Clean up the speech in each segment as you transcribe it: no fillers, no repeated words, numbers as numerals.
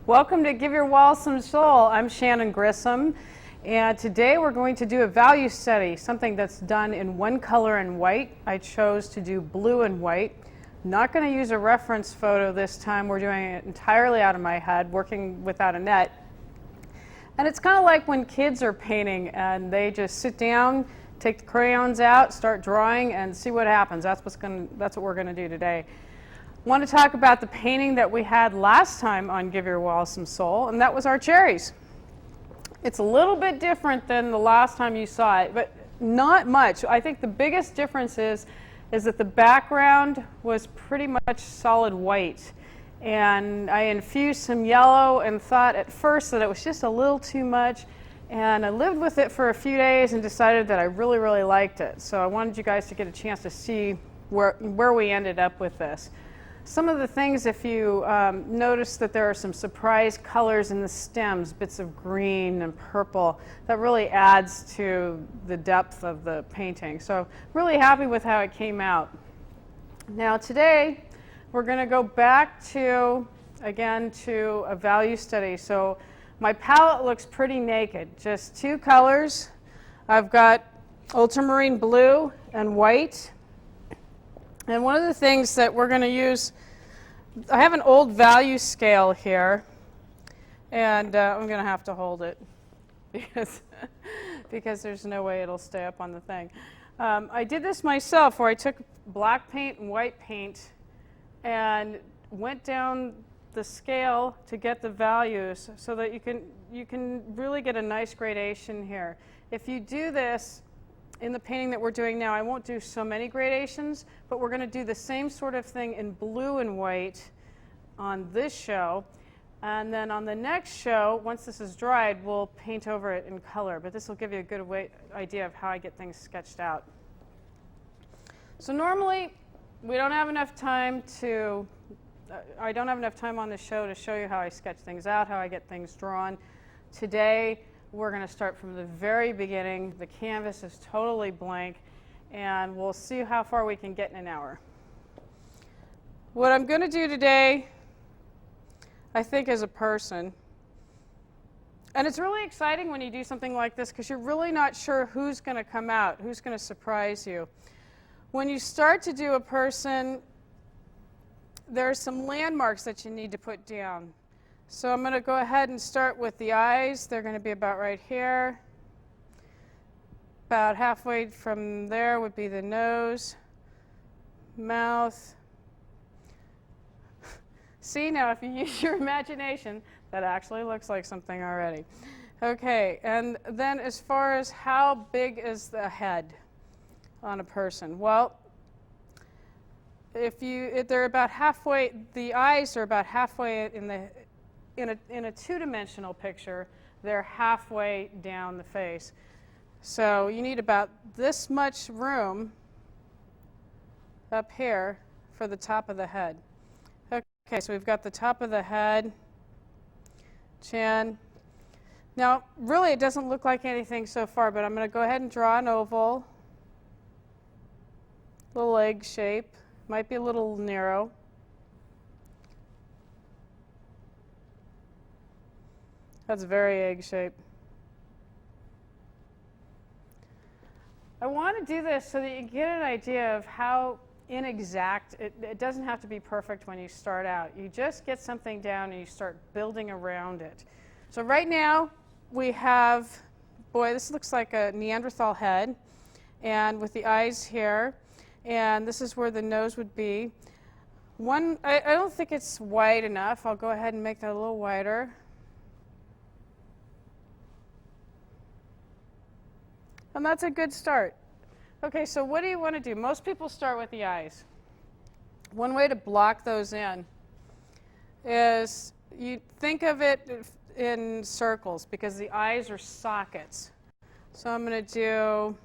Welcome to Give Your Wall Some Soul. I'm Shannon Grissom, and today we're going to do a value study, something that's done in one color and white. I chose to do blue and white. Not going to use a reference photo this time. We're doing it entirely out of my head, working without a net. And it's kind of like when kids are painting and they just sit down, take the crayons out, start drawing, and see what happens. That's what we're going to do today. I want to talk about the painting that we had last time on Give Your Wall Some Soul, and that was our cherries. It's a little bit different than the last time you saw it, but not much. I think the biggest difference is that the background was pretty much solid white. And I infused some yellow and thought at first that it was just a little too much. And I lived with it for a few days and decided that I really, really liked it. So I wanted you guys to get a chance to see where we ended up with this. Some of the things, if you notice that there are some surprise colors in the stems, bits of green and purple, that really adds to the depth of the painting. So really happy with how it came out. Now today, we're going to go back to, again, to a value study. So my palette looks pretty naked, just two colors. I've got ultramarine blue and white. And one of the things that we're going to use, I have an old value scale here, and I'm going to have to hold it because there's no way it'll stay up on the thing. I did this myself, where I took black paint and white paint and went down the scale to get the values so that you can really get a nice gradation here. If you do this in the painting that we're doing now, I won't do so many gradations, but we're going to do the same sort of thing in blue and white on this show. And then on the next show, once this is dried, we'll paint over it in color. But this will give you a good idea of how I get things sketched out. So normally, we don't have enough time to, I don't have enough time on the show to show you how I sketch things out, how I get things drawn. Today, we're going to start from the very beginning. The canvas is totally blank, and we'll see how far we can get in an hour. What I'm going to do today, I think, is a person. And it's really exciting when you do something like this because you're really not sure who's going to come out, who's going to surprise you. When you start to do a person, there are some landmarks that you need to put down. So I'm going to go ahead and start with the eyes. They're going to be about right here. About halfway from there would be the nose, mouth. See, now if you use your imagination, that actually looks like something already. Okay, and then as far as how big is the head on a person? Well, if they're about halfway, the eyes are about halfway in a two-dimensional picture, they're halfway down the face. So you need about this much room up here for the top of the head. Okay, so we've got the top of the head, chin. Now, really, it doesn't look like anything so far, but I'm going to go ahead and draw an oval, little egg shape. Might be a little narrow. That's very egg-shaped. I want to do this so that you get an idea of how inexact, it doesn't have to be perfect when you start out. You just get something down and you start building around it. So right now we have, boy, this looks like a Neanderthal head, and with the eyes here, and this is where the nose would be. I don't think it's wide enough. I'll go ahead and make that a little wider. And that's a good start. Okay, so what do you want to do? Most people start with the eyes. One way to block those in is you think of it in circles because the eyes are sockets. So I'm going to do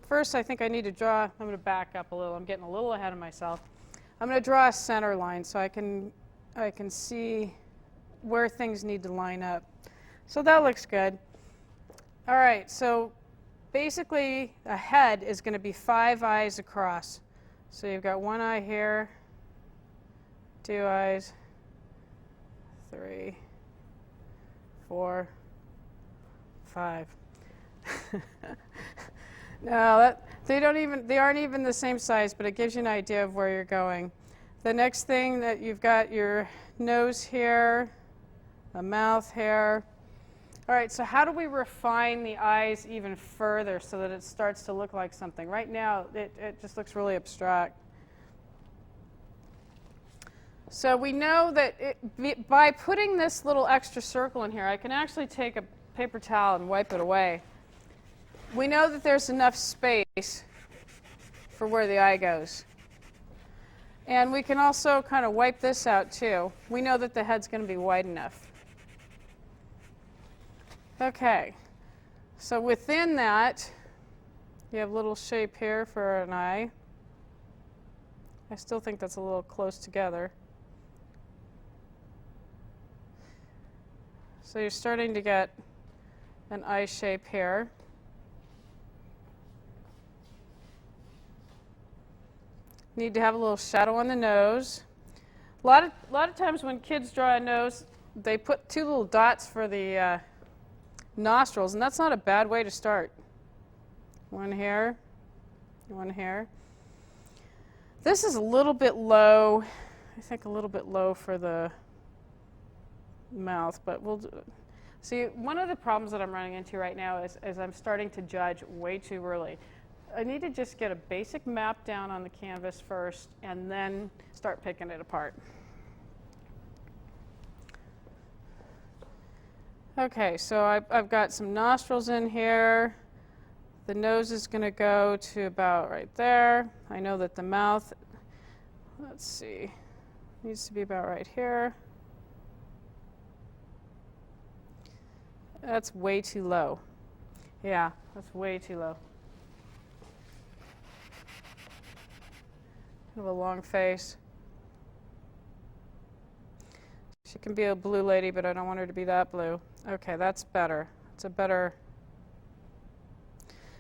first I think I need to draw, I'm going to back up a little. I'm getting a little ahead of myself. I'm going to draw a center line so I can see where things need to line up. So that looks good. All right, so basically a head is going to be 5 eyes across. So you've got one eye here, 2 eyes, 3, 4, 5. No, they aren't even the same size, but it gives you an idea of where you're going. The next thing that you've got your nose here, a mouth here. All right, so how do we refine the eyes even further so that it starts to look like something? Right now, it just looks really abstract. So we know that by putting this little extra circle in here, I can actually take a paper towel and wipe it away. We know that there's enough space for where the eye goes. And we can also kind of wipe this out too. We know that the head's going to be wide enough. Okay, so within that, you have a little shape here for an eye. I still think that's a little close together. So you're starting to get an eye shape here. Need to have a little shadow on the nose. A lot of times when kids draw a nose, they put 2 little dots for the nostrils, and that's not a bad way to start. One here, one here. This is a little bit low. I think a little bit low for the mouth, but we'll see. One of the problems that I'm running into right now is I'm starting to judge way too early. I need to just get a basic map down on the canvas first and then start picking it apart. Okay, so I've got some nostrils in here. The nose is going to go to about right there. I know that the mouth, let's see, needs to be about right here. That's way too low. Yeah, that's way too low. Kind of a long face. She can be a blue lady, but I don't want her to be that blue. Okay, that's better. It's a better.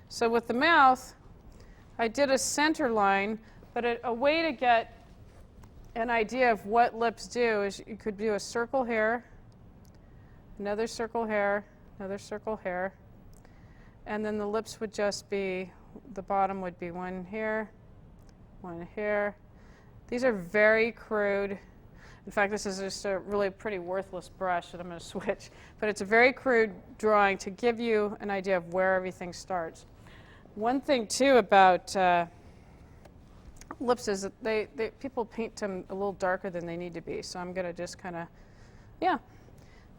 So with the mouth, I did a center line, but a way to get an idea of what lips do is you could do a circle here, another circle here, another circle here, and then the lips would just be, the bottom would be one here, one here. These are very crude. In fact, this is just a really pretty worthless brush that I'm going to switch. But it's a very crude drawing to give you an idea of where everything starts. One thing, too, about lips is that people paint them a little darker than they need to be. So I'm going to just kind of, yeah,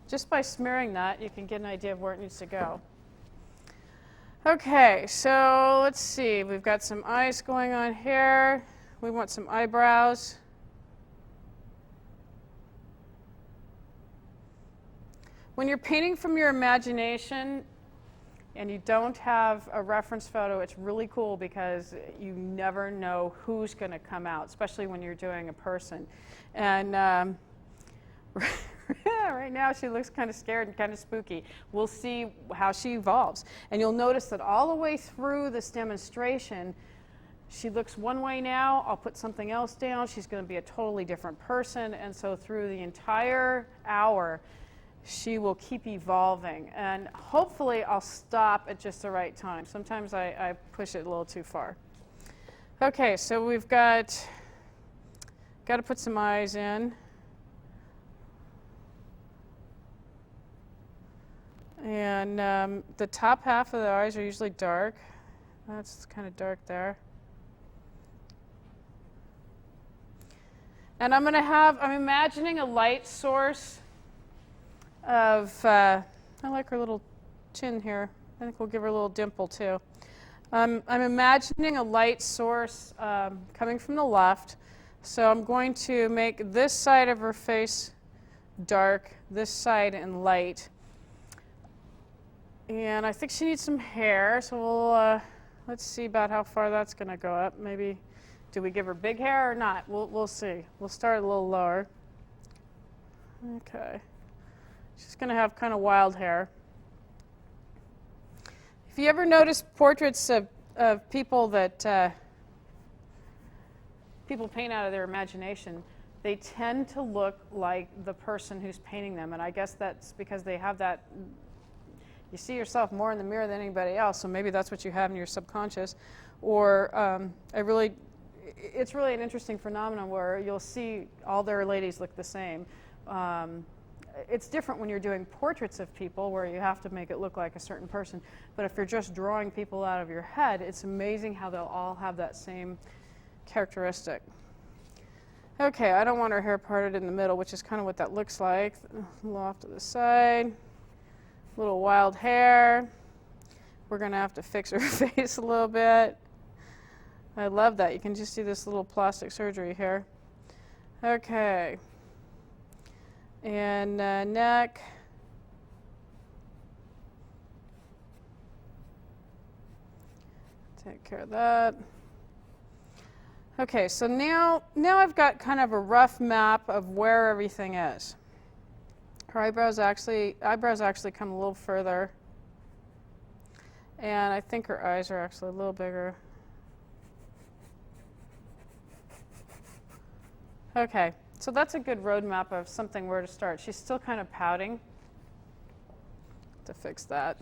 just by smearing that, you can get an idea of where it needs to go. Okay, so let's see. We've got some eyes going on here. We want some eyebrows. When you're painting from your imagination and you don't have a reference photo, it's really cool because you never know who's going to come out, especially when you're doing a person. And right now she looks kind of scared and kind of spooky. We'll see how she evolves. And you'll notice that all the way through this demonstration, she looks one way now, I'll put something else down, she's going to be a totally different person. And so through the entire hour, she will keep evolving, and hopefully I'll stop at just the right time. Sometimes I push it a little too far. Okay, so we've got to put some eyes in. And the top half of the eyes are usually dark. That's kind of dark there. And I'm imagining a light source of, I like her little chin here. I think we'll give her a little dimple too. I'm imagining a light source coming from the left. So I'm going to make this side of her face dark, this side in light. And I think she needs some hair, so we'll, let's see about how far that's going to go up. Maybe, do we give her big hair or not? We'll see. We'll start a little lower. Okay. She's going to have kind of wild hair. If you ever notice portraits of people that people paint out of their imagination, they tend to look like the person who's painting them. And I guess that's because they have that, you see yourself more in the mirror than anybody else, so maybe that's what you have in your subconscious. Or it's really an interesting phenomenon where you'll see all their ladies look the same. It's different when you're doing portraits of people where you have to make it look like a certain person. But if you're just drawing people out of your head, it's amazing how they'll all have that same characteristic. Okay, I don't want her hair parted in the middle, which is kind of what that looks like. A little off to the side, little wild hair. We're going to have to fix her face a little bit. I love that. You can just see this little plastic surgery here. Okay. And neck. Take care of that. Okay, so now I've got kind of a rough map of where everything is. Her eyebrows actually come a little further. And I think her eyes are actually a little bigger. Okay, so that's a good roadmap of something where to start. She's still kind of pouting. To fix that.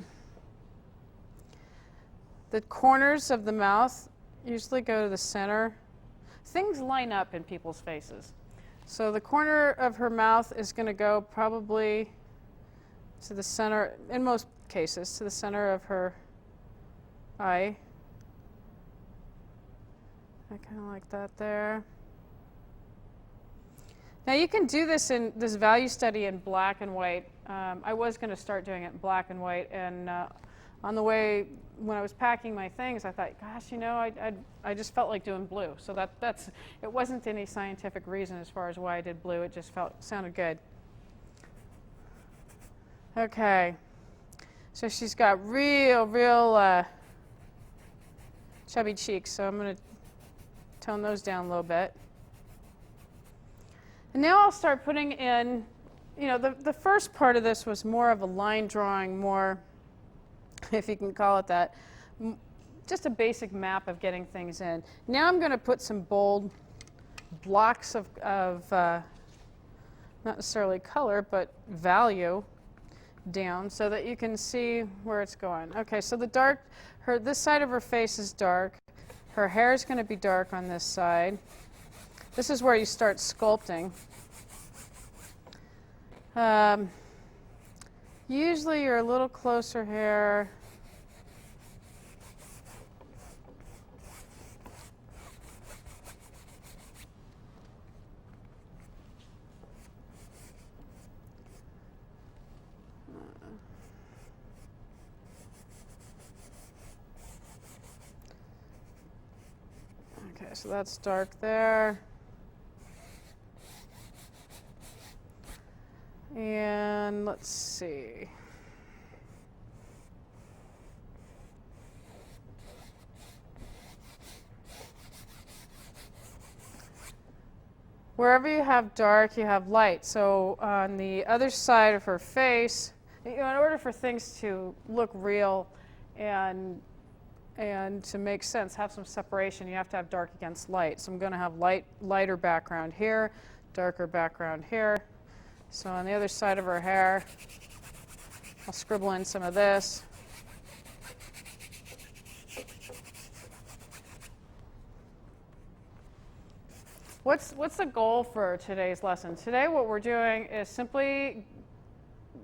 The corners of the mouth usually go to the center. Things line up in people's faces. So the corner of her mouth is going to go probably to the center, in most cases, to the center of her eye. I kind of like that there. Now you can do this in this value study in black and white. I was going to start doing it in black and white, and on the way when I was packing my things, I thought, gosh, you know, I just felt like doing blue. So it wasn't any scientific reason as far as why I did blue. It just sounded good. Okay, so she's got real chubby cheeks. So I'm going to tone those down a little bit. And now I'll start putting in, you know, the first part of this was more of a line drawing, more, if you can call it that, just a basic map of getting things in. Now I'm going to put some bold blocks of not necessarily color, but value down so that you can see where it's going. Okay, so this side of her face is dark. Her hair is going to be dark on this side. This is where you start sculpting. Usually you're a little closer here. Okay, so that's dark there. And let's see. Wherever you have dark, you have light. So on the other side of her face, you know, in order for things to look real and to make sense, have some separation, you have to have dark against light. So I'm going to have lighter background here, darker background here. So on the other side of her hair, I'll scribble in some of this. What's the goal for today's lesson? Today what we're doing is simply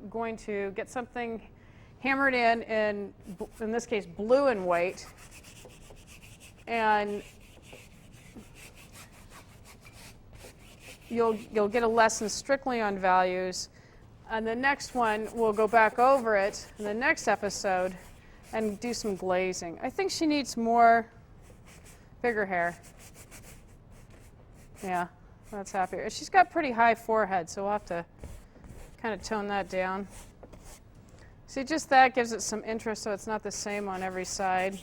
going to get something hammered in this case, blue and white. And you'll get a lesson strictly on values, and the next one we'll go back over it in the next episode and do some glazing. I think she needs bigger hair. Yeah, that's happier. She's got pretty high forehead, so we'll have to kind of tone that down. See, just that gives it some interest so it's not the same on every side.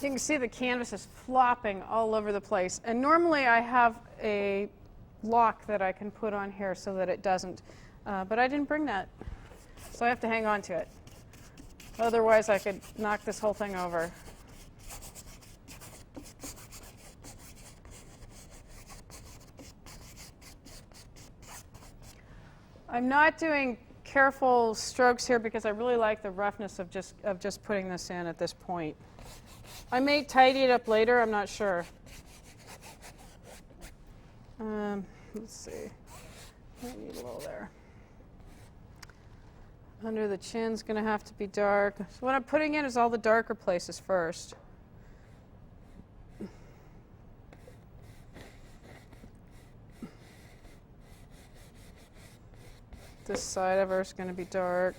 You can see the canvas is flopping all over the place. And normally I have a lock that I can put on here so that it doesn't. But I didn't bring that. So I have to hang on to it. Otherwise I could knock this whole thing over. I'm not doing careful strokes here because I really like the roughness of just putting this in at this point. I may tidy it up later, I'm not sure. Let's see. I need a little there. Under the chin's going to have to be dark. So what I'm putting in is all the darker places first. This side of her is going to be dark.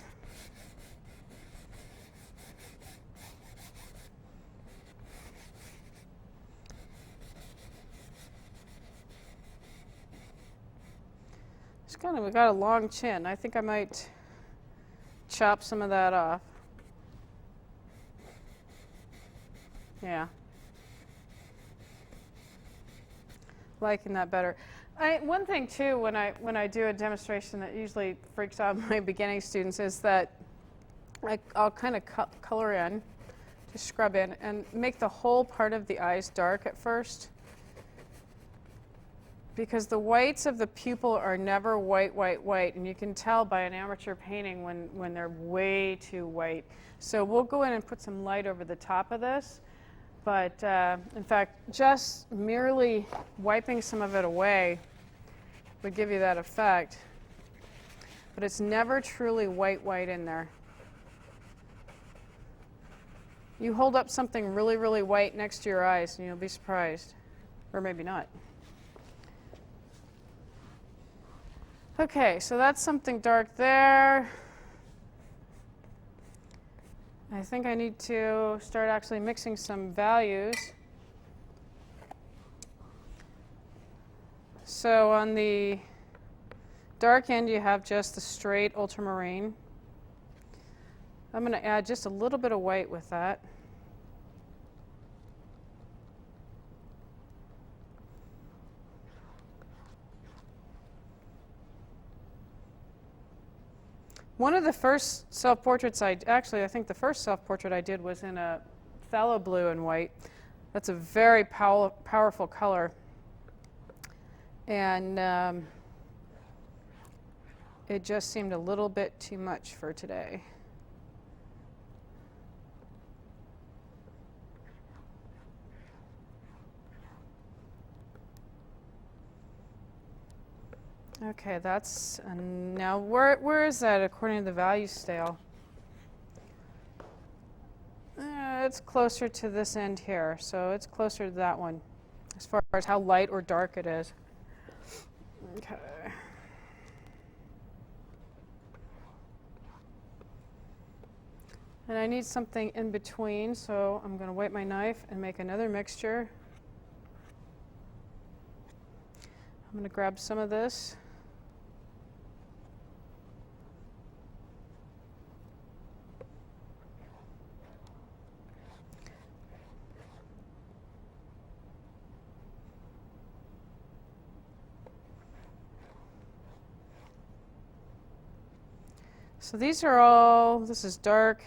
We got a long chin. I think I might chop some of that off. Yeah. Liking that better. One thing too, when I do a demonstration that usually freaks out my beginning students is that I'll kind of color in, just scrub in, and make the whole part of the eyes dark at first. Because the whites of the pupil are never white, white, white, and you can tell by an amateur painting when they're way too white. So we'll go in and put some light over the top of this, but in fact, just merely wiping some of it away would give you that effect. But it's never truly white, white in there. You hold up something really, really white next to your eyes and you'll be surprised, or maybe not. Okay, so that's something dark there. I think I need to start actually mixing some values. So on the dark end, you have just the straight ultramarine. I'm going to add just a little bit of white with that. One of the first self-portraits I think the first self-portrait I did was in a phthalo blue and white. That's a very powerful color. And it just seemed a little bit too much for today. Okay, that's now where is that according to the value scale? It's closer to this end here, so it's closer to that one as far as how light or dark it is. Okay. And I need something in between, so I'm going to wipe my knife and make another mixture. I'm going to grab some of this. So these are all, this is dark,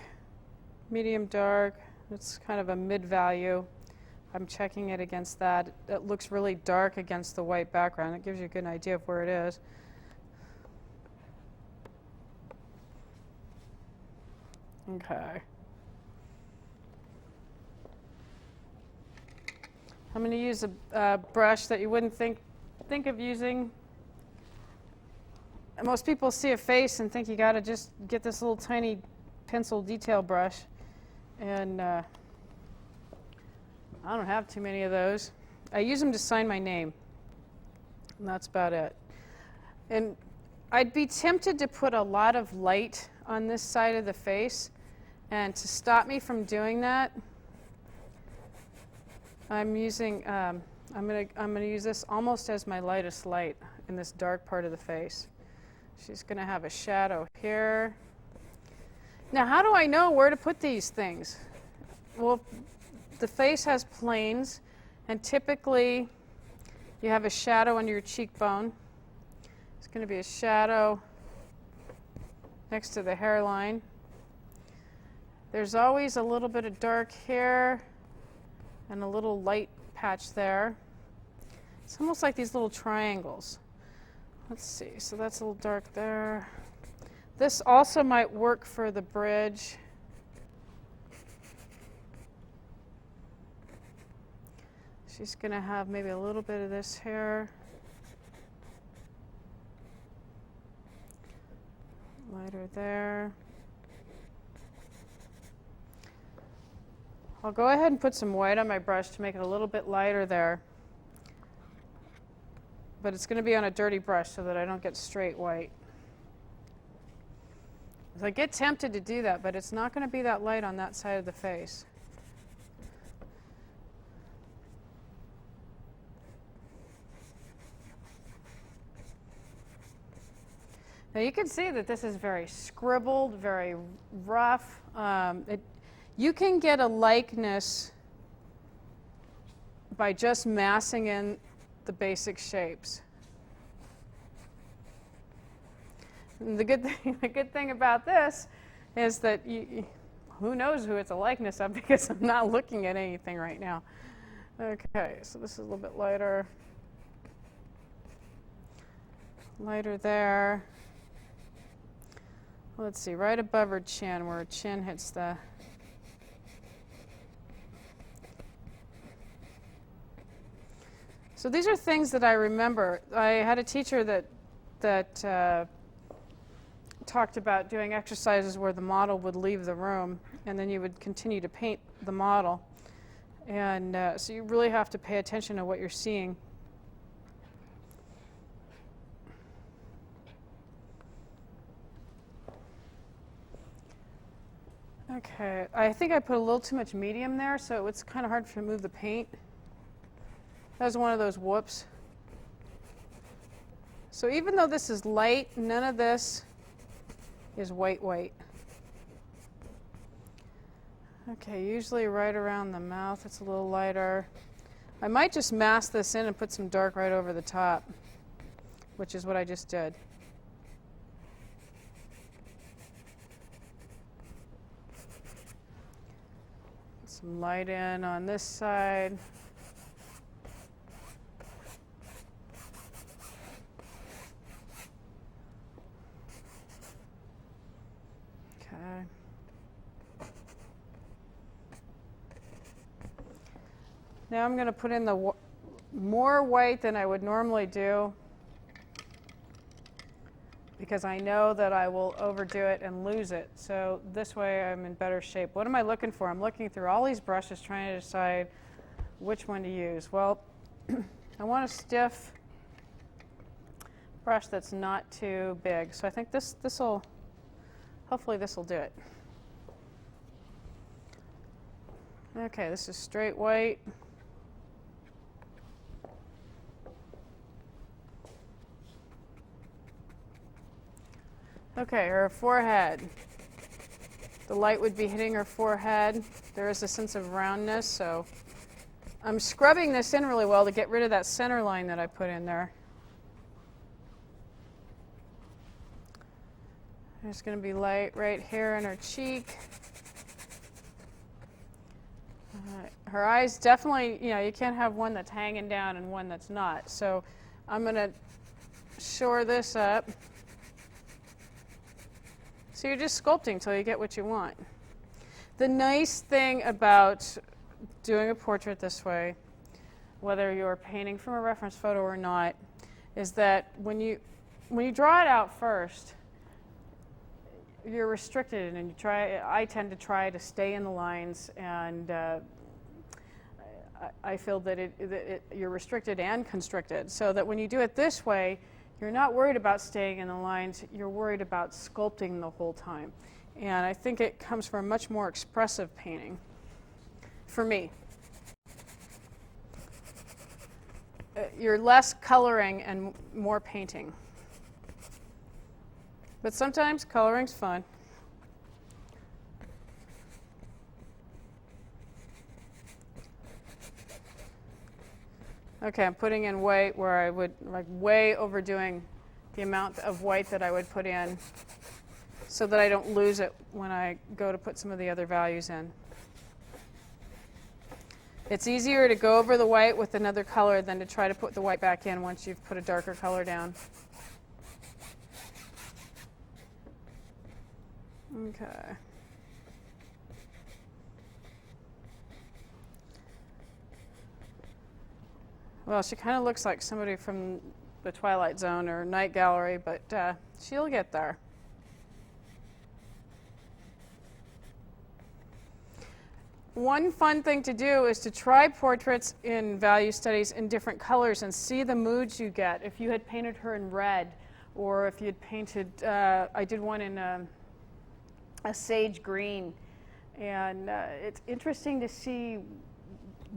medium dark, it's kind of a mid value. I'm checking it against that. It looks really dark against the white background. It gives you a good idea of where it is. Okay. I'm going to use a brush that you wouldn't think of using. Most people see a face and think you got to just get this little tiny pencil detail brush, and I don't have too many of those. I use them to sign my name, and that's about it. And I'd be tempted to put a lot of light on this side of the face, and to stop me from doing that, I'm using I'm gonna use this almost as my lightest light in this dark part of the face. She's going to have a shadow here. Now, how do I know where to put these things? Well, the face has planes, and typically you have a shadow under your cheekbone. It's going to be a shadow next to the hairline. There's always a little bit of dark here and a little light patch there. It's almost like these little triangles. Let's see, so that's a little dark there. This also might work for the bridge. She's going to have maybe a little bit of this here. Lighter there. I'll go ahead and put some white on my brush to make it a little bit lighter there. But it's going to be on a dirty brush so that I don't get straight white. So I get tempted to do that, but it's not going to be that light on that side of the face. Now you can see that this is very scribbled, very rough. You can get a likeness by just massing in the basic shapes. And the good thing about this is that who knows who it's a likeness of, because I'm not looking at anything right now. Okay, so this is a little bit lighter. Lighter there. Let's see, right above her chin, where her chin hits the... So these are things that I remember. I had a teacher that talked about doing exercises where the model would leave the room, and then you would continue to paint the model. And so you really have to pay attention to what you're seeing. Okay, I think I put a little too much medium there, so it's kind of hard to move the paint. That was one of those whoops. So even though this is light, none of this is white. Okay, usually right around the mouth it's a little lighter. I might just mask this in and put some dark right over the top, which is what I just did. Some light in on this side. Okay. Now I'm going to put in the more white than I would normally do, because I know that I will overdo it and lose it. So this way I'm in better shape. What am I looking for? I'm looking through all these brushes trying to decide which one to use. Well, I want a stiff brush that's not too big. So I think hopefully this will do it. Okay, this is straight white. Okay, her forehead. The light would be hitting her forehead. There is a sense of roundness, so I'm scrubbing this in really well to get rid of that center line that I put in there. There's going to be light right here in her cheek. Her eyes definitely, you can't have one that's hanging down and one that's not. So I'm going to shore this up. So you're just sculpting until you get what you want. The nice thing about doing a portrait this way, whether you're painting from a reference photo or not, is that when you draw it out first, you're restricted, and I tend to try to stay in the lines, and I feel that you're restricted and constricted, so that when you do it this way, you're not worried about staying in the lines, you're worried about sculpting the whole time. And I think it comes from a much more expressive painting, for me. You're less coloring and more painting. But sometimes coloring's fun. Okay, I'm putting in white where I would, way overdoing the amount of white that I would put in so that I don't lose it when I go to put some of the other values in. It's easier to go over the white with another color than to try to put the white back in once you've put a darker color down. Okay. Well, she kind of looks like somebody from the Twilight Zone or Night Gallery, but she'll get there. One fun thing to do is to try portraits in value studies in different colors and see the moods you get. If you had painted her in red, or if you'd painted, I did one in a sage green, and it's interesting to see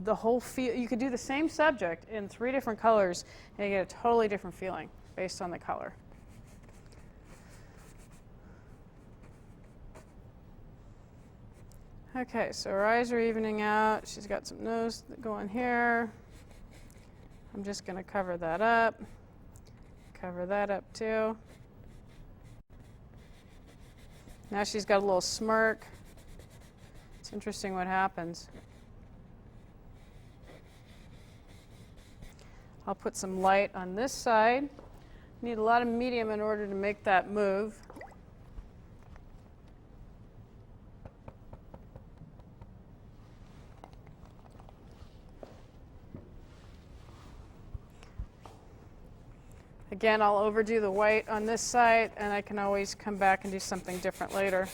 the whole feel. You could do the same subject in 3 different colors and you get a totally different feeling based on the color. Okay, so her eyes are evening out. She's got some nose going here. I'm just going to cover that up. Cover that up too. Now she's got a little smirk. It's interesting what happens. I'll put some light on this side. Need a lot of medium in order to make that move. Again, I'll overdo the white on this side, and I can always come back and do something different later.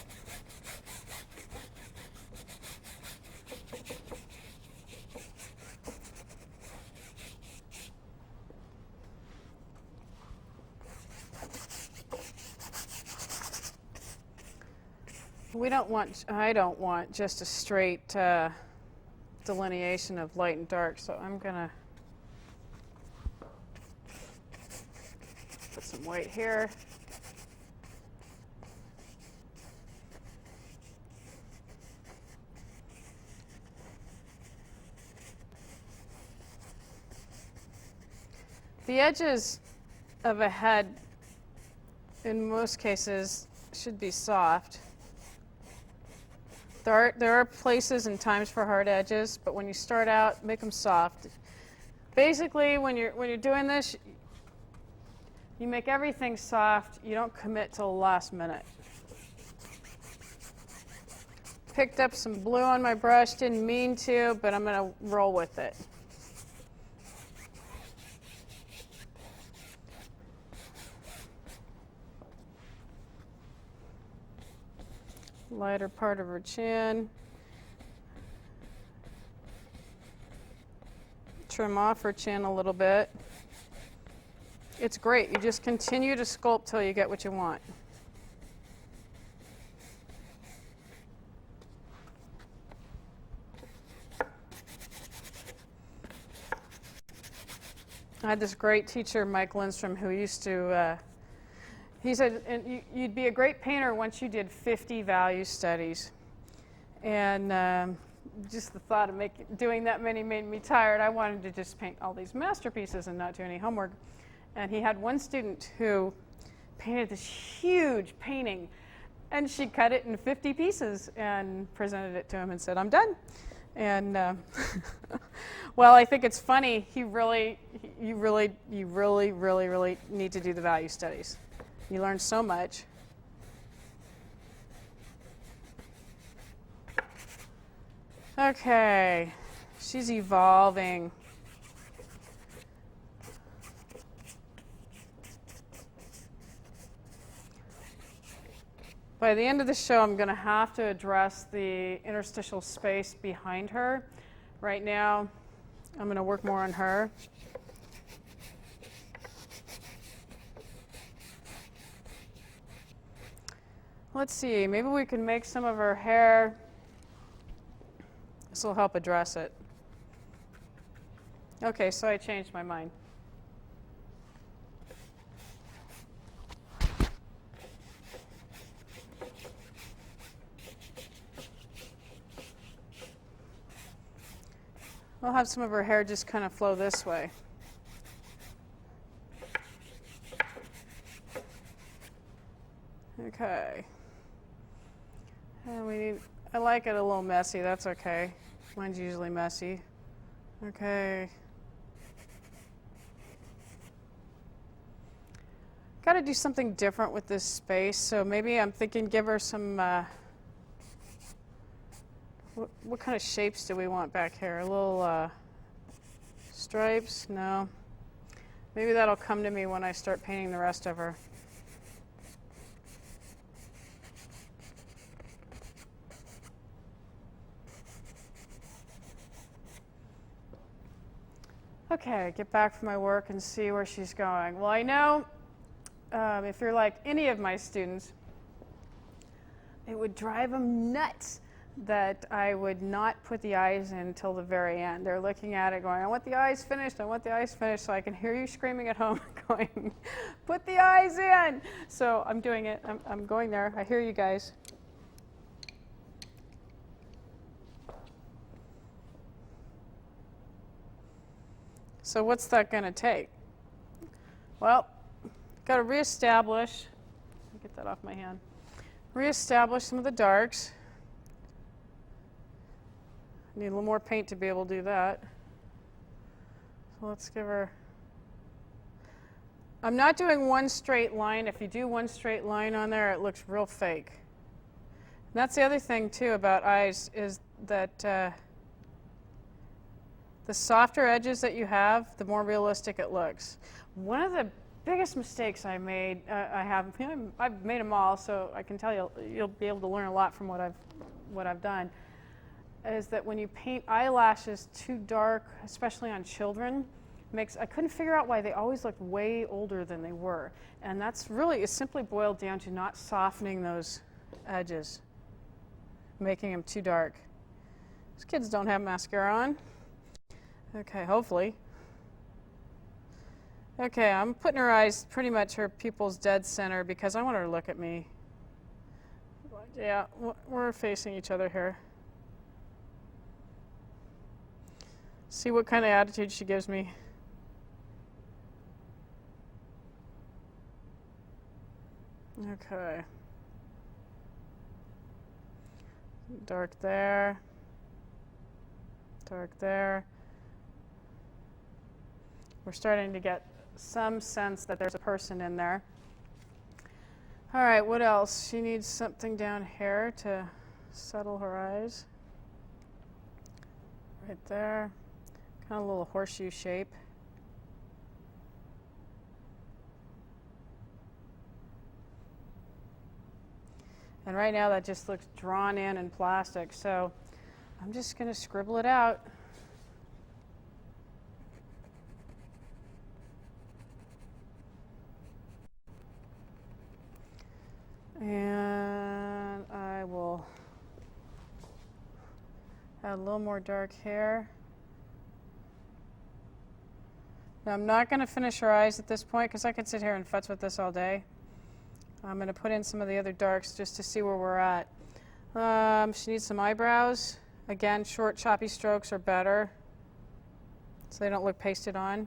I don't want just a straight delineation of light and dark, so I'm gonna put some white here. The edges of a head, in most cases, should be soft. There are places and times for hard edges, but when you start out, make them soft. Basically, when you're doing this, you make everything soft. You don't commit till the last minute. Picked up some blue on my brush, didn't mean to, but I'm going to roll with it. Lighter part of her chin. Trim off her chin a little bit. It's great. You just continue to sculpt till you get what you want. I had this great teacher, Mike Lindstrom, who used to he said, and you'd be a great painter once you did 50 value studies. And just the thought of doing that many made me tired. I wanted to just paint all these masterpieces and not do any homework. And he had one student who painted this huge painting, and she cut it in 50 pieces and presented it to him and said, "I'm done." And well, I think it's funny. You really need to do the value studies. You learn so much. Okay, she's evolving. By the end of the show, I'm going to have to address the interstitial space behind her. Right now, I'm going to work more on her. Let's see, maybe we can make some of her hair. This will help address it. Okay, so I changed my mind. We'll have some of her hair just kind of flow this way. Okay. And I like it a little messy, that's okay. Mine's usually messy. Okay. got to do something different with this space, so maybe I'm thinking give her some, what kind of shapes do we want back here? A little stripes? No. Maybe that'll come to me when I start painting the rest of her. Okay, get back from my work and see where she's going. Well, I know if you're like any of my students, it would drive them nuts that I would not put the eyes in until the very end. They're looking at it going, I want the eyes finished, I want the eyes finished, so I can hear you screaming at home going, put the eyes in. So I'm doing it. I'm going there. I hear you guys. So what's that going to take? Well, got to reestablish, get that off my hand, reestablish some of the darks. Need a little more paint to be able to do that. So let's give her, I'm not doing one straight line. If you do one straight line on there, it looks real fake. And that's the other thing too about eyes is that the softer edges that you have, the more realistic it looks. One of the biggest mistakes I made, I've made them all, so I can tell you, you'll be able to learn a lot from what I've done, is that when you paint eyelashes too dark, especially on children, I couldn't figure out why they always looked way older than they were. And that's really, it simply boiled down to not softening those edges, making them too dark. These kids don't have mascara on. Okay, hopefully. Okay, I'm putting her eyes, pretty much her pupils dead center because I want her to look at me. Yeah, we're facing each other here. See what kind of attitude she gives me. Okay. Dark there. Dark there. We're starting to get some sense that there's a person in there. All right, what else? She needs something down here to settle her eyes. Right there. Kind of a little horseshoe shape. And right now that just looks drawn in plastic, so I'm just going to scribble it out. And I will add a little more dark hair. Now I'm not going to finish her eyes at this point because I could sit here and futz with this all day. I'm going to put in some of the other darks just to see where we're at. She needs some eyebrows. Again, short, choppy strokes are better so they don't look pasted on.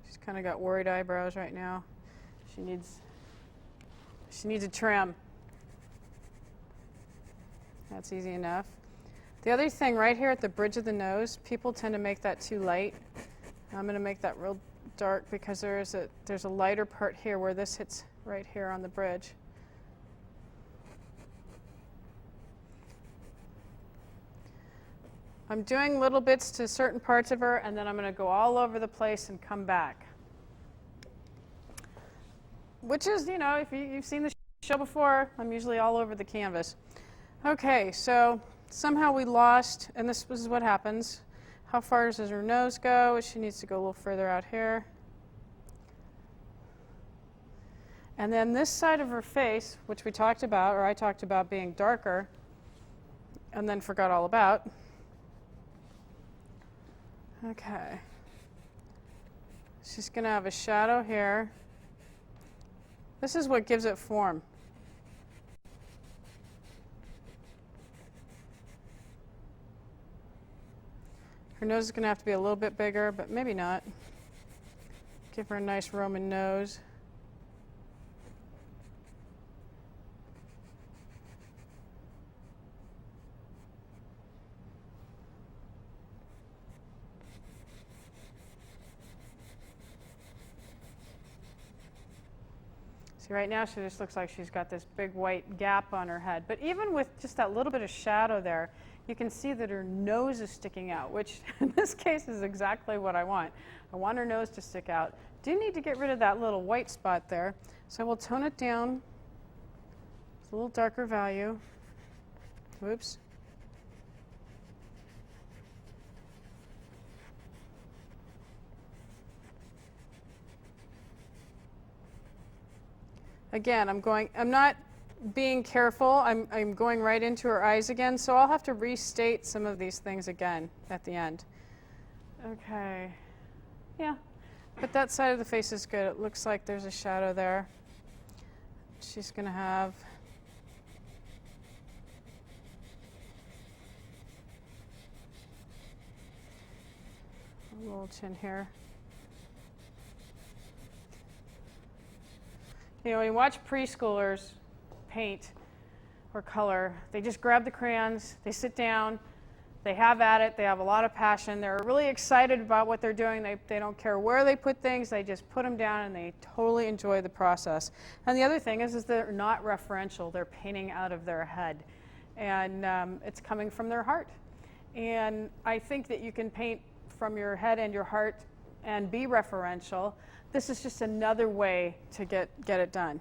She's kind of got worried eyebrows right now. She needs a trim. That's easy enough. The other thing right here at the bridge of the nose, people tend to make that too light. I'm going to make that real dark because there's a lighter part here where this hits right here on the bridge. I'm doing little bits to certain parts of her, and then I'm going to go all over the place and come back. Which is, you know, if you've seen the show before, I'm usually all over the canvas. Okay, so somehow we lost, and this is what happens. How far does her nose go? She needs to go a little further out here. And then this side of her face, which we talked about, or I talked about being darker, and then forgot all about. Okay. She's going to have a shadow here. This is what gives it form. Her nose is going to have to be a little bit bigger, but maybe not. Give her a nice Roman nose. See, right now she just looks like she's got this big white gap on her head. But even with just that little bit of shadow there, you can see that her nose is sticking out, which in this case is exactly what I want. I want her nose to stick out. Do need to get rid of that little white spot there. So we'll tone it down. It's a little darker value. Whoops. Again, I'm not being careful. I'm going right into her eyes again, so I'll have to restate some of these things again at the end. Okay. Yeah. But that side of the face is good. It looks like there's a shadow there. She's going to have a little chin here. You know, when you watch preschoolers paint or color, they just grab the crayons, they sit down, they have at it, they have a lot of passion, they're really excited about what they're doing, they don't care where they put things, they just put them down and they totally enjoy the process. And the other thing is they're not referential, they're painting out of their head. And it's coming from their heart. And I think that you can paint from your head and your heart and be referential. This is just another way to get it done.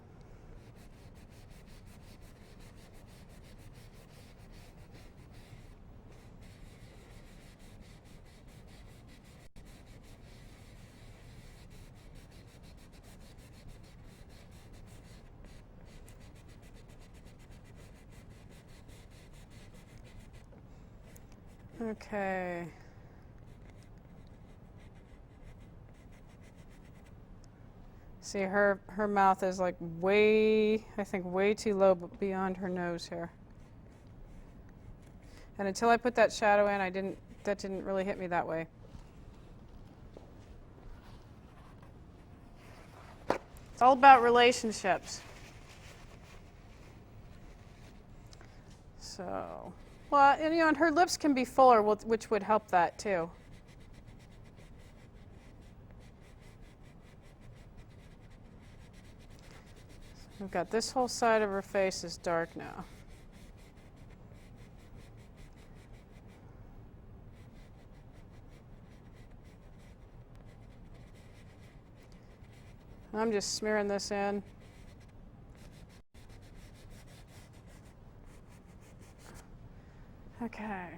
Okay. See, her mouth is like way too low beyond her nose here. And until I put that shadow in, that didn't really hit me that way. It's all about relationships. So, well, and, you know, and her lips can be fuller, which would help that too. We've got this whole side of her face is dark now. I'm just smearing this in. Okay.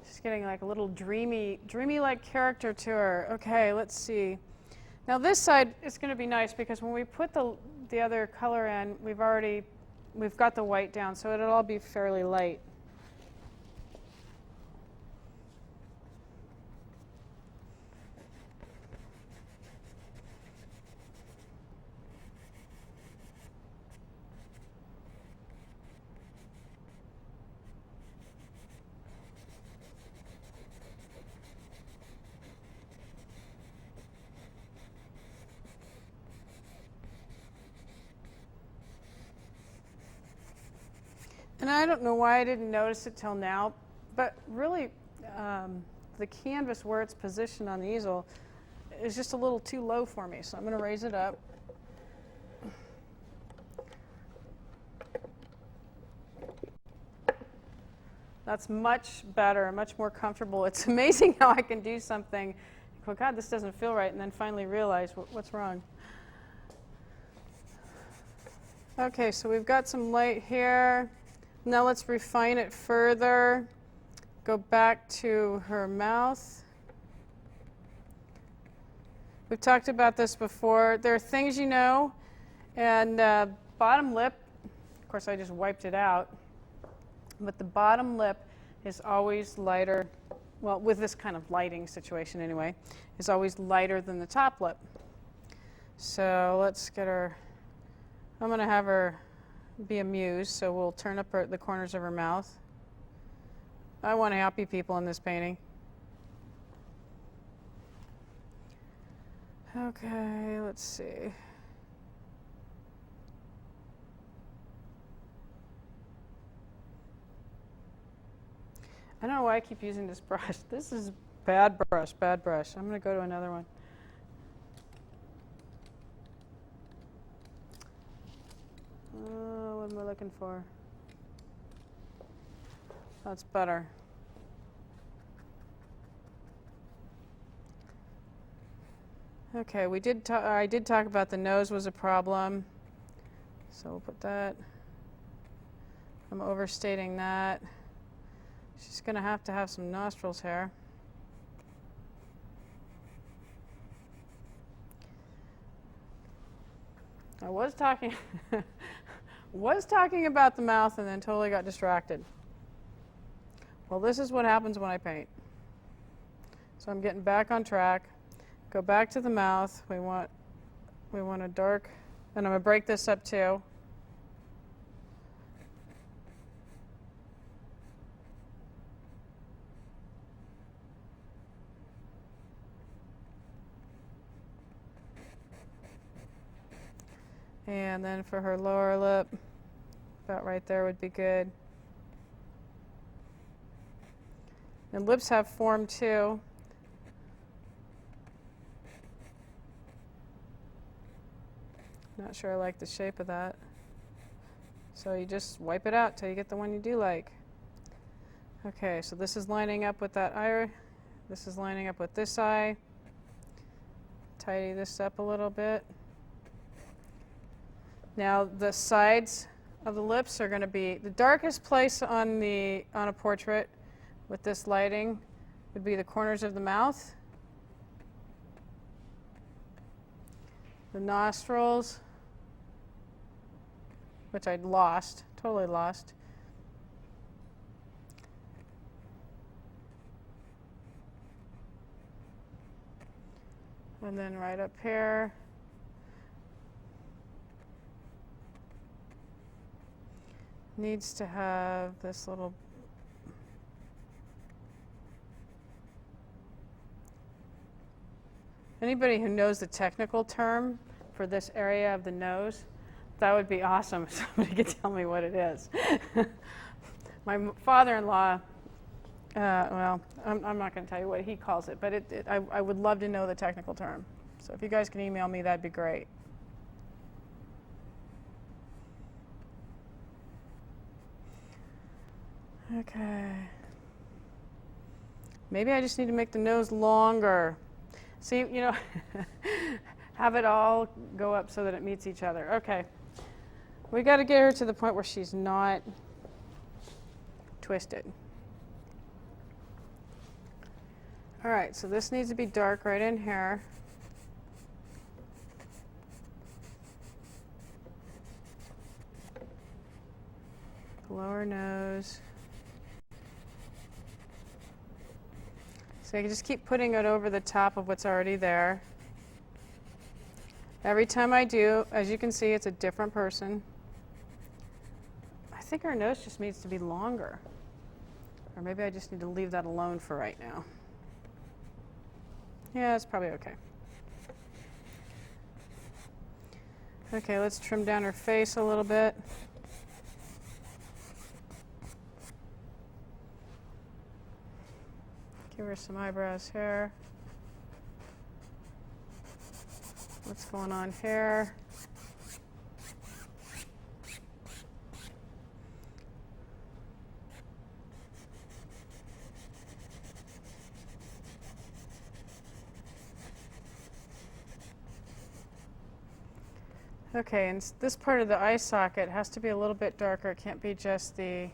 She's getting like a little dreamy-like character to her. Okay, let's see. Now this side is going to be nice because when we put the other color in, we've got the white down, so it'll all be fairly light. And I don't know why I didn't notice it till now, but really the canvas where it's positioned on the easel is just a little too low for me, so I'm going to raise it up. That's much better, much more comfortable. It's amazing how I can do something, oh God, this doesn't feel right, and then finally realize what's wrong. Okay, so we've got some light here. Now let's refine it further. Go back to her mouth. We've talked about this before. There are things you know, and bottom lip, of course I just wiped it out, but the bottom lip is always lighter, well, with this kind of lighting situation anyway, is always lighter than the top lip. So let's get her, I'm going to have her be amused, so we'll turn up the corners of her mouth. I want happy people in this painting. Okay, let's see. I don't know why I keep using this brush. This is bad brush, bad brush. I'm going to go to another one. looking for? That's better. Okay, I did talk about the nose was a problem. So we'll put that. I'm overstating that. She's going to have some nostrils hair. I was talking about the mouth and then totally got distracted. Well, this is what happens when I paint. So I'm getting back on track. Go back to the mouth. We want a dark, and I'm going to break this up too. And then for her lower lip, about right there would be good. And lips have form too. Not sure I like the shape of that. So you just wipe it out till you get the one you do like. Okay, so this is lining up with that eye. This is lining up with this eye. Tidy this up a little bit. Now the sides of the lips are going to be the darkest place on a portrait with this lighting would be the corners of the mouth, the nostrils, which I'd lost, totally lost. And then right up here. Needs to have this little anybody who knows the technical term for this area of the nose, that would be awesome if somebody could tell me what it is. My father-in-law, well, I'm not going to tell you what he calls it, but I would love to know the technical term. So if you guys can email me, that'd be great. Okay. Maybe I just need to make the nose longer. See, you know, have it all go up so that it meets each other. Okay. We got to get her to the point where she's not twisted. All right, so this needs to be dark right in here. Lower nose. So you can just keep putting it over the top of what's already there. Every time I do, as you can see, it's a different person. I think our nose just needs to be longer. Or maybe I just need to leave that alone for right now. Yeah, it's probably okay. Okay, let's trim down her face a little bit. Give her some eyebrows here. What's going on here? Okay, and this part of the eye socket has to be a little bit darker. It can't be just didn't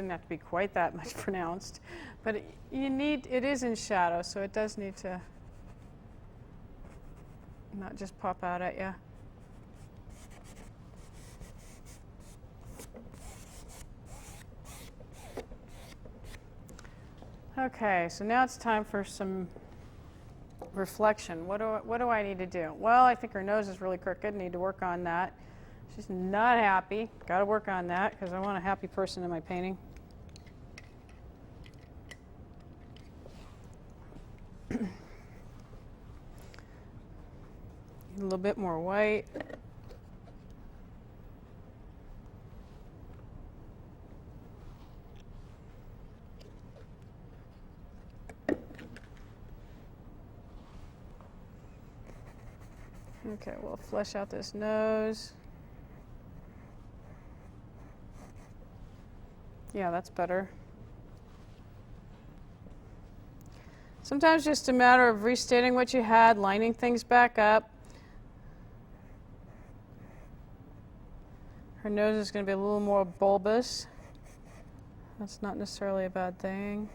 have to be quite that much pronounced. But it is in shadow, so it does need to not just pop out at you. Okay, so now it's time for some reflection. What do I need to do? Well, I think her nose is really crooked. Need to work on that. She's not happy. Got to work on that because I want a happy person in my painting. A little bit more white. Okay, we'll flesh out this nose. Yeah, that's better. Sometimes just a matter of restating what you had, lining things back up. Her nose is going to be a little more bulbous. That's not necessarily a bad thing.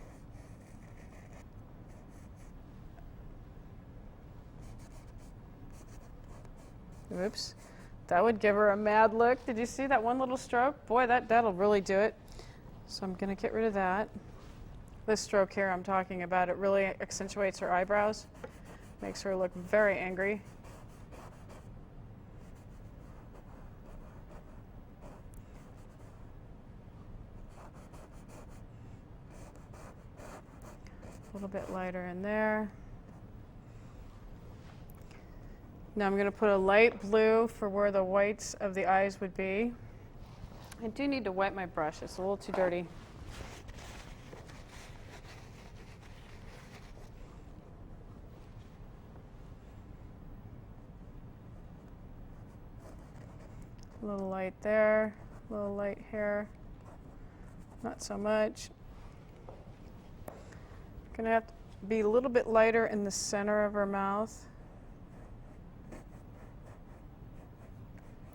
Oops. That would give her a mad look. Did you see that one little stroke? Boy, that'll really do it. So I'm going to get rid of that. This stroke here I'm talking about, it really accentuates her eyebrows. Makes her look very angry. A little bit lighter in there. Now I'm going to put a light blue for where the whites of the eyes would be. I do need to wet my brush. It's a little too dirty. A little light there, a little light here. Not so much. Gonna have to be a little bit lighter in the center of her mouth.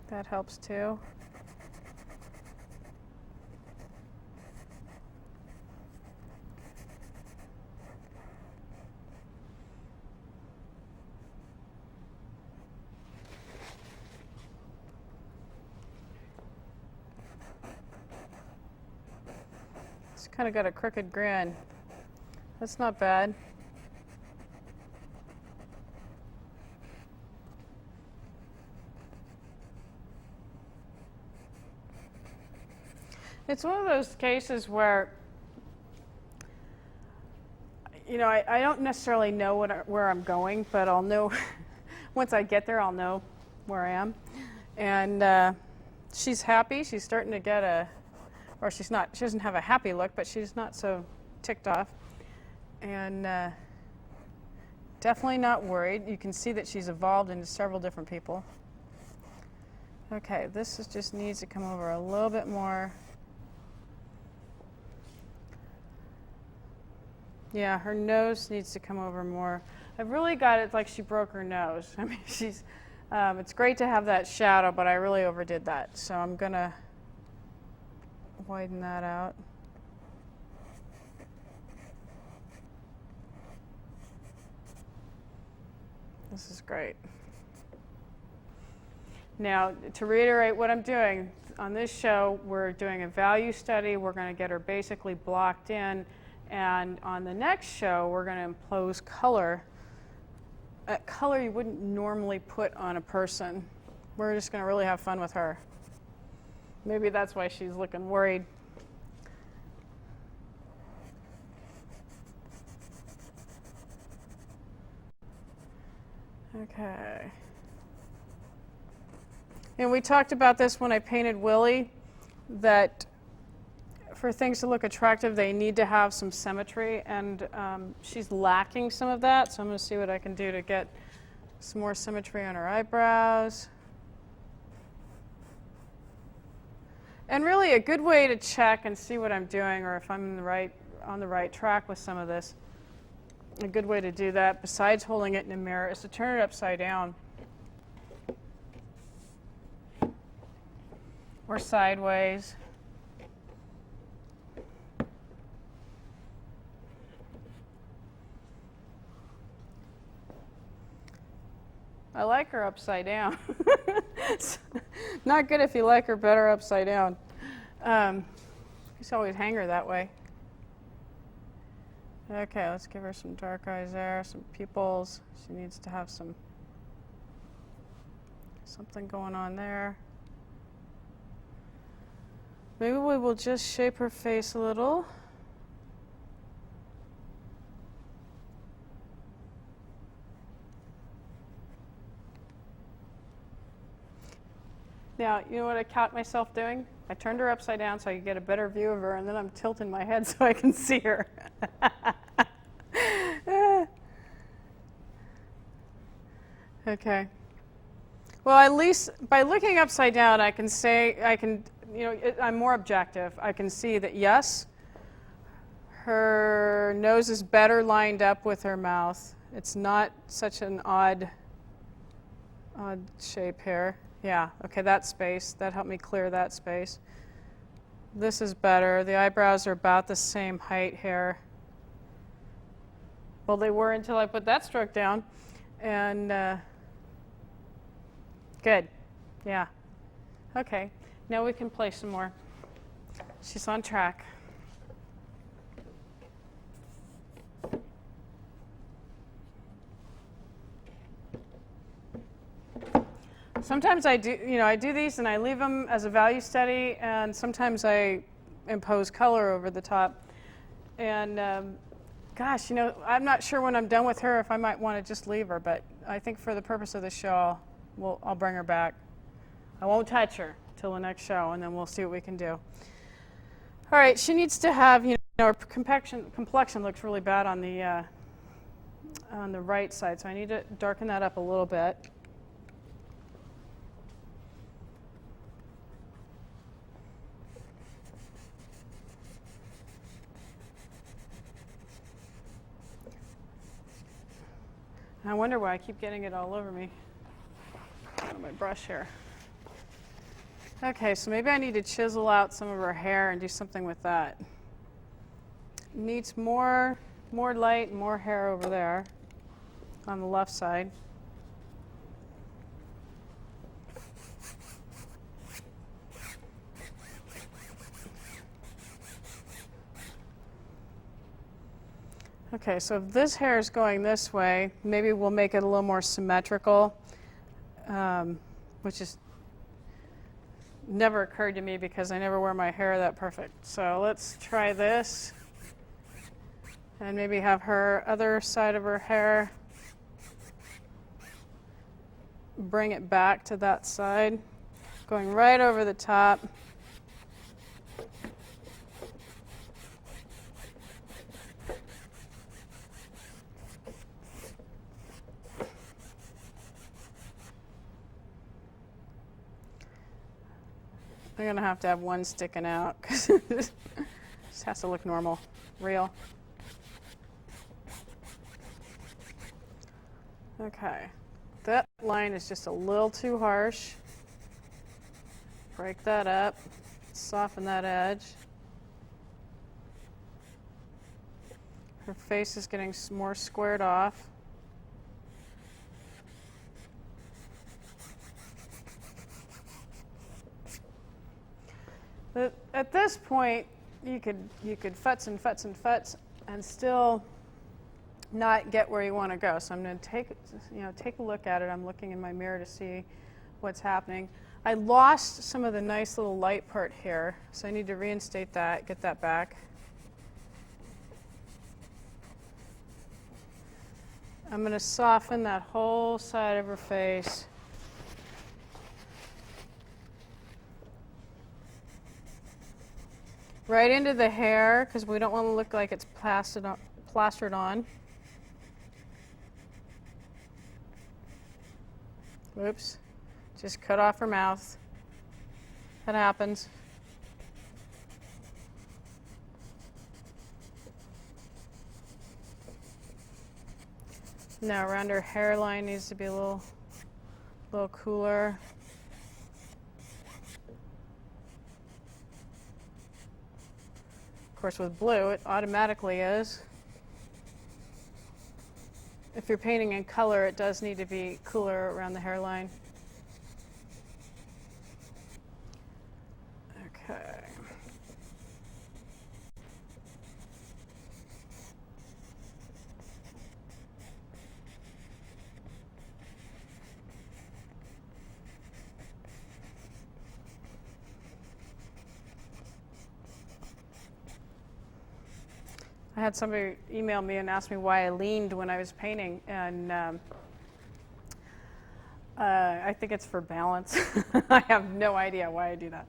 That helps too. It's kind of got a crooked grin. That's not bad. It's one of those cases where, you know, I don't necessarily know where I'm going, but I'll know once I get there, I'll know where I am. And she's happy. She's starting to get or she's not, she doesn't have a happy look, but she's not so ticked off. And definitely not worried. You can see that she's evolved into several different people. Okay, just needs to come over a little bit more. Yeah, her nose needs to come over more. I've really got it like she broke her nose. I mean, it's great to have that shadow, but I really overdid that. So I'm gonna widen that out. This is great. Now, to reiterate what I'm doing, on this show, we're doing a value study. We're going to get her basically blocked in. And on the next show, we're going to impose color. Color you wouldn't normally put on a person. We're just going to really have fun with her. Maybe that's why she's looking worried. Okay. And we talked about this when I painted Willie, that for things to look attractive, they need to have some symmetry, and she's lacking some of that, so I'm going to see what I can do to get some more symmetry on her eyebrows. And really a good way to check and see what I'm doing, or if I'm on the right track with some of this, a good way to do that, besides holding it in a mirror, is to turn it upside down. Or sideways. I like her upside down. It's not good if you like her better upside down. You should always hang her that way. Okay, let's give her some dark eyes there, some pupils. She needs to have something going on there. Maybe we will just shape her face a little. Now, you know what I caught myself doing? I turned her upside down so I could get a better view of her, and then I'm tilting my head so I can see her. Okay. Well, at least by looking upside down, I can I'm more objective. I can see that, yes, her nose is better lined up with her mouth. It's not such an odd shape here. Yeah, okay, that space. That helped me clear that space. This is better. The eyebrows are about the same height here. Well, they were until I put that stroke down. And good. Yeah. Okay, now we can play some more. She's on track. Sometimes I do these and I leave them as a value study, and sometimes I impose color over the top. And gosh, I'm not sure when I'm done with her if I might want to just leave her, but I think for the purpose of the show, I'll bring her back. I won't touch her till the next show, and then we'll see what we can do. All right, she needs to have, her complexion looks really bad on the right side, so I need to darken that up a little bit. I wonder why I keep getting it all over me. On my brush here. Okay, so maybe I need to chisel out some of her hair and do something with that. Needs more light, more hair over there on the left side. Okay, so if this hair is going this way, maybe we'll make it a little more symmetrical, which is never occurred to me because I never wear my hair that perfect. So let's try this, and maybe have her other side of her hair, bring it back to that side, going right over the top. I'm going to have one sticking out because it just has to look normal, real. Okay, that line is just a little too harsh. Break that up, soften that edge. Her face is getting more squared off. At this point, you could futz and futz and futz and still not get where you want to go. So I'm going to take a look at it. I'm looking in my mirror to see what's happening. I lost some of the nice little light part here, so I need to reinstate that, get that back. I'm going to soften that whole side of her face. Right into the hair, because we don't want to look like it's plastered on. Oops, just cut off her mouth. That happens. Now around her hairline needs to be a little cooler. Of course, with blue, it automatically is. If you're painting in color, it does need to be cooler around the hairline. Okay. I had somebody email me and ask me why I leaned when I was painting, and I think it's for balance. I have no idea why I do that.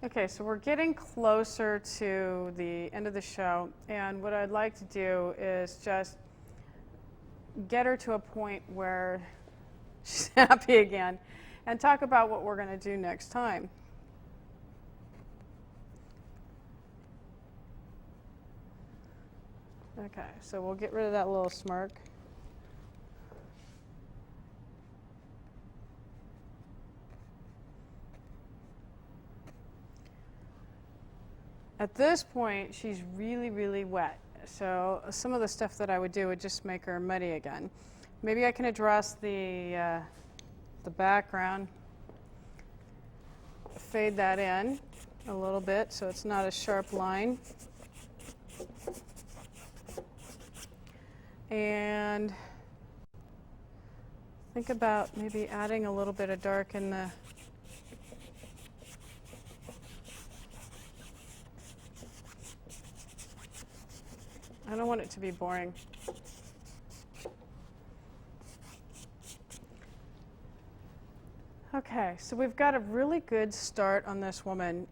Okay, so we're getting closer to the end of the show, and what I'd like to do is just get her to a point where she's happy again and talk about what we're going to do next time. Okay, so we'll get rid of that little smirk. At this point, she's really, really wet. So some of the stuff that I would do would just make her muddy again. Maybe I can address the background, fade that in a little bit so it's not a sharp line. And think about maybe adding a little bit of dark in the I don't want it to be boring. Okay, so we've got a really good start on this woman.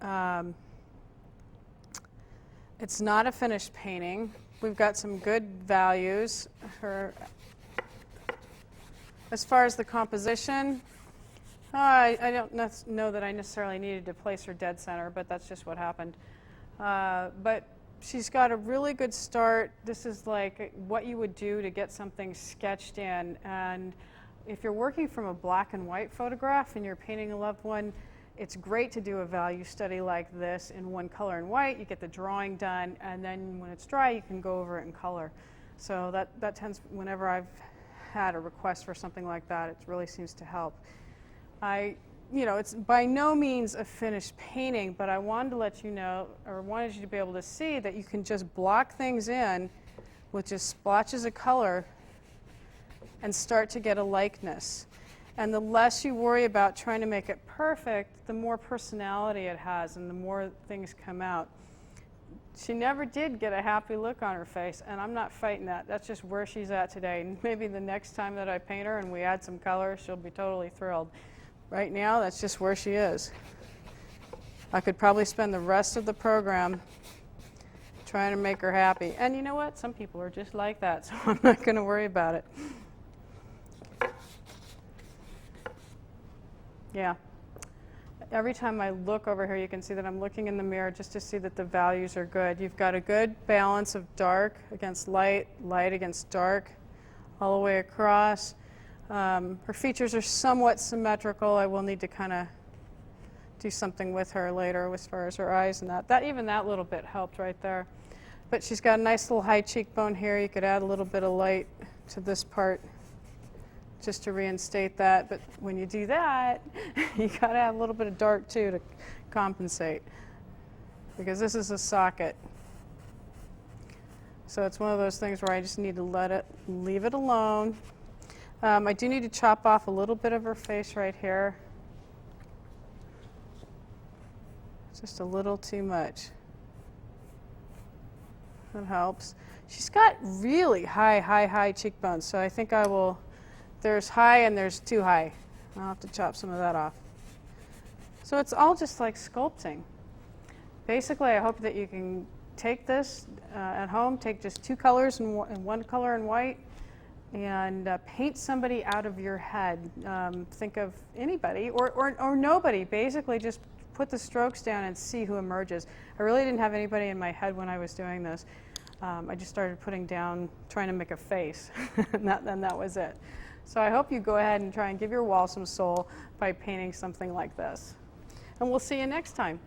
It's not a finished painting. We've got some good values. As far as the composition, I don't know that I necessarily needed to place her dead center, but that's just what happened. But she's got a really good start. This is like what you would do to get something sketched in. And if you're working from a black and white photograph and you're painting a loved one, it's great to do a value study like this in one color and white. You get the drawing done, and then when it's dry, you can go over it in color. So that tends, whenever I've had a request for something like that, it really seems to help. It's by no means a finished painting, but I wanted to let you know, or wanted you to be able to see that you can just block things in with just splotches of color and start to get a likeness. And the less you worry about trying to make it perfect, the more personality it has and the more things come out. She never did get a happy look on her face, and I'm not fighting that. That's just where she's at today. And maybe the next time that I paint her and we add some color, she'll be totally thrilled. Right now, that's just where she is. I could probably spend the rest of the program trying to make her happy. And you know what? Some people are just like that, so I'm not going to worry about it. Yeah. Every time I look over here, you can see that I'm looking in the mirror just to see that the values are good. You've got a good balance of dark against light, light against dark, all the way across. Her features are somewhat symmetrical. I will need to kind of do something with her later as far as her eyes and that. Even that little bit helped right there. But she's got a nice little high cheekbone here. You could add a little bit of light to this part just to reinstate that. But when you do that, you got to add a little bit of dark too to compensate, because this is a socket. So it's one of those things where I just need to leave it alone. I do need to chop off a little bit of her face right here. Just a little too much. That helps. She's got really high cheekbones, so I think I will. There's high and there's too high. I'll have to chop some of that off. So it's all just like sculpting. Basically, I hope that you can take this at home, take just two colors and one color in white, and paint somebody out of your head. Think of anybody or nobody. Basically, just put the strokes down and see who emerges. I really didn't have anybody in my head when I was doing this. I just started putting down, trying to make a face, and that was it. So I hope you go ahead and try and give your wall some soul by painting something like this. And we'll see you next time.